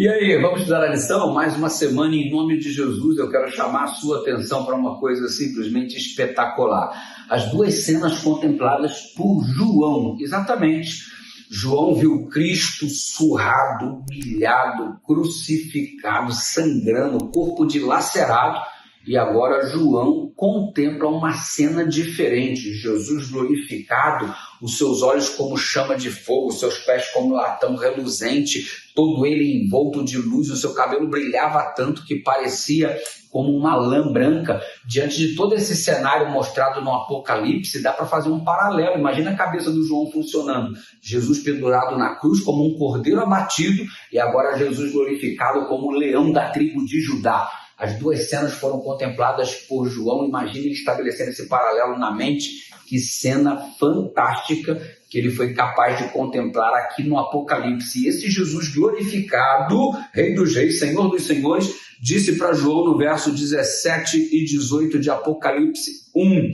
E aí, vamos estudar a lição? Mais uma semana em nome de Jesus. Eu quero chamar a sua atenção para uma coisa simplesmente espetacular. As duas cenas contempladas por João. Exatamente. João viu Cristo surrado, humilhado, crucificado, sangrando, corpo dilacerado. E agora João contempla uma cena diferente. Jesus glorificado, os seus olhos como chama de fogo, os seus pés como latão reluzente, todo ele envolto de luz, o seu cabelo brilhava tanto que parecia como uma lã branca. Diante de todo esse cenário mostrado no Apocalipse, dá para fazer um paralelo. Imagina a cabeça do João funcionando. Jesus pendurado na cruz como um cordeiro abatido e agora Jesus glorificado como o leão da tribo de Judá. As duas cenas foram contempladas por João. Imagine ele estabelecendo esse paralelo na mente. Que cena fantástica que ele foi capaz de contemplar aqui no Apocalipse. E esse Jesus glorificado, Rei dos Reis, Senhor dos Senhores, disse para João no verso 17 e 18 de Apocalipse 1.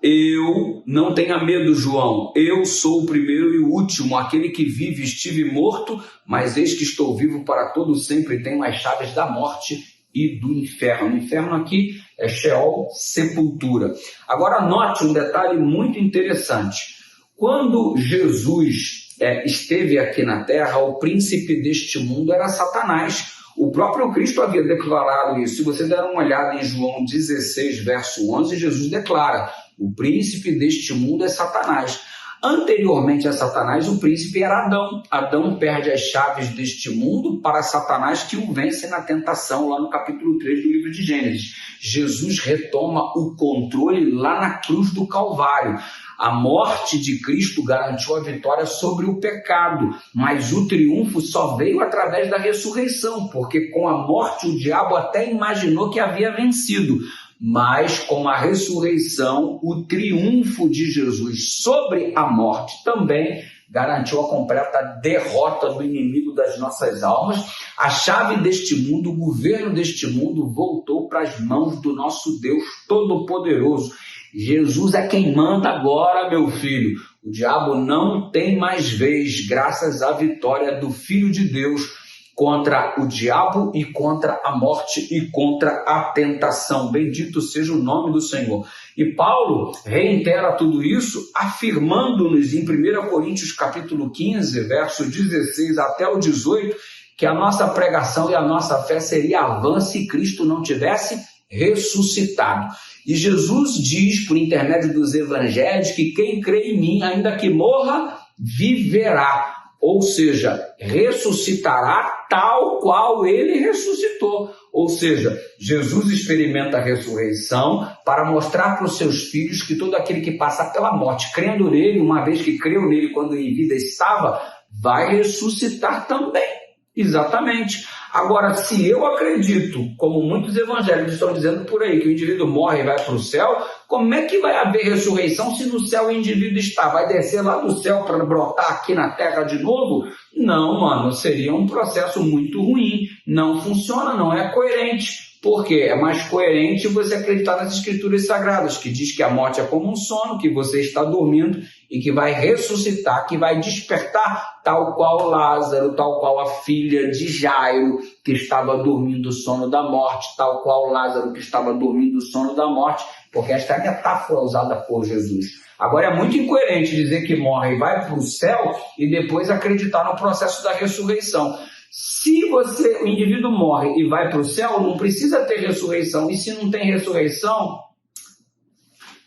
Eu não tenha medo, João, eu sou o primeiro e o último, aquele que vive, estive morto, mas eis que estou vivo para todo sempre e tenho as chaves da morte e do inferno. O inferno aqui é Sheol, sepultura. Agora note um detalhe muito interessante. Quando Jesus esteve aqui na terra, o príncipe deste mundo era Satanás. O próprio Cristo havia declarado isso. Se você der uma olhada em João 16, verso 11, Jesus declara: o príncipe deste mundo é Satanás. Anteriormente a Satanás, o príncipe era Adão. Adão perde as chaves deste mundo para Satanás, que o vence na tentação, lá no capítulo 3 do livro de Gênesis. Jesus retoma o controle lá na cruz do Calvário. A morte de Cristo garantiu a vitória sobre o pecado, mas o triunfo só veio através da ressurreição, porque com a morte o diabo até imaginou que havia vencido. Mas com a ressurreição, o triunfo de Jesus sobre a morte também garantiu a completa derrota do inimigo das nossas almas. A chave deste mundo, o governo deste mundo voltou para as mãos do nosso Deus Todo-Poderoso. Jesus é quem manda agora, meu filho. O diabo não tem mais vez, graças à vitória do Filho de Deus contra o diabo e contra a morte e contra a tentação. Bendito seja o nome do Senhor. E Paulo reitera tudo isso afirmando-nos em 1 Coríntios capítulo 15, verso 16 até o 18, que a nossa pregação e a nossa fé seria vã se Cristo não tivesse ressuscitado. E Jesus diz, por intermédio dos evangelhos, que quem crê em mim, ainda que morra, viverá. Ou seja, ressuscitará tal qual ele ressuscitou. Ou seja, Jesus experimenta a ressurreição para mostrar para os seus filhos que todo aquele que passa pela morte, crendo nele, uma vez que creu nele quando em vida estava, vai ressuscitar também. Exatamente. Agora, se eu acredito, como muitos evangélicos estão dizendo por aí, que o indivíduo morre e vai para o céu, como é que vai haver ressurreição se no céu o indivíduo está? Vai descer lá do céu para brotar aqui na terra de novo? Não, mano, seria um processo muito ruim. Não funciona, não é coerente. Por quê? É mais coerente você acreditar nas Escrituras Sagradas, que diz que a morte é como um sono, que você está dormindo e que vai ressuscitar, que vai despertar, tal qual Lázaro, tal qual a filha de Jairo, que estava dormindo o sono da morte, tal qual Lázaro, que estava dormindo o sono da morte, porque esta é a metáfora usada por Jesus. Agora é muito incoerente dizer que morre e vai para o céu e depois acreditar no processo da ressurreição. Se o indivíduo morre e vai para o céu, não precisa ter ressurreição. E se não tem ressurreição,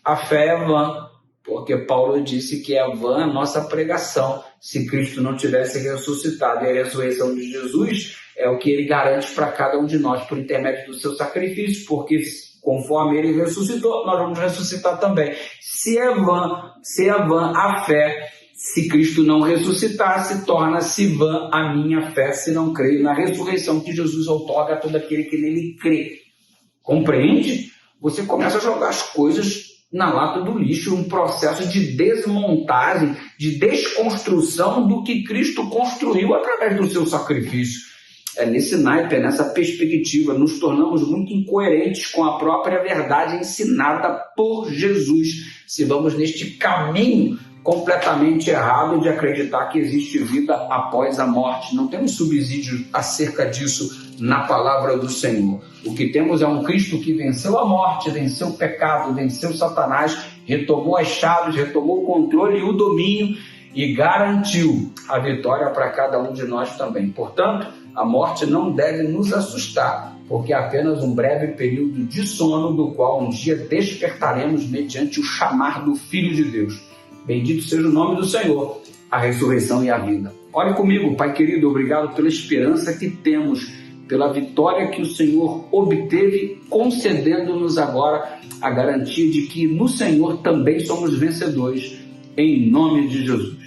a fé é vã. Porque Paulo disse que é vã a nossa pregação se Cristo não tivesse ressuscitado. E a ressurreição de Jesus é o que ele garante para cada um de nós por intermédio do seu sacrifício. Porque conforme ele ressuscitou, nós vamos ressuscitar também. Se é vã a fé, se Cristo não ressuscitasse, torna-se vã a minha fé, se não creio na ressurreição que Jesus outorga a todo aquele que nele crê. Compreende? Você começa a jogar as coisas na lata do lixo, um processo de desmontagem, de desconstrução do que Cristo construiu através do seu sacrifício. É nesse naipe, é nessa perspectiva, nos tornamos muito incoerentes com a própria verdade ensinada por Jesus. Se vamos neste caminho completamente errado de acreditar que existe vida após a morte. Não temos subsídio acerca disso na palavra do Senhor. O que temos é um Cristo que venceu a morte, venceu o pecado, venceu Satanás, retomou as chaves, retomou o controle e o domínio e garantiu a vitória para cada um de nós também. Portanto, a morte não deve nos assustar, porque é apenas um breve período de sono do qual um dia despertaremos mediante o chamar do Filho de Deus. Bendito seja o nome do Senhor, a ressurreição e a vida. Ore comigo, Pai querido, obrigado pela esperança que temos, pela vitória que o Senhor obteve, concedendo-nos agora a garantia de que no Senhor também somos vencedores, em nome de Jesus.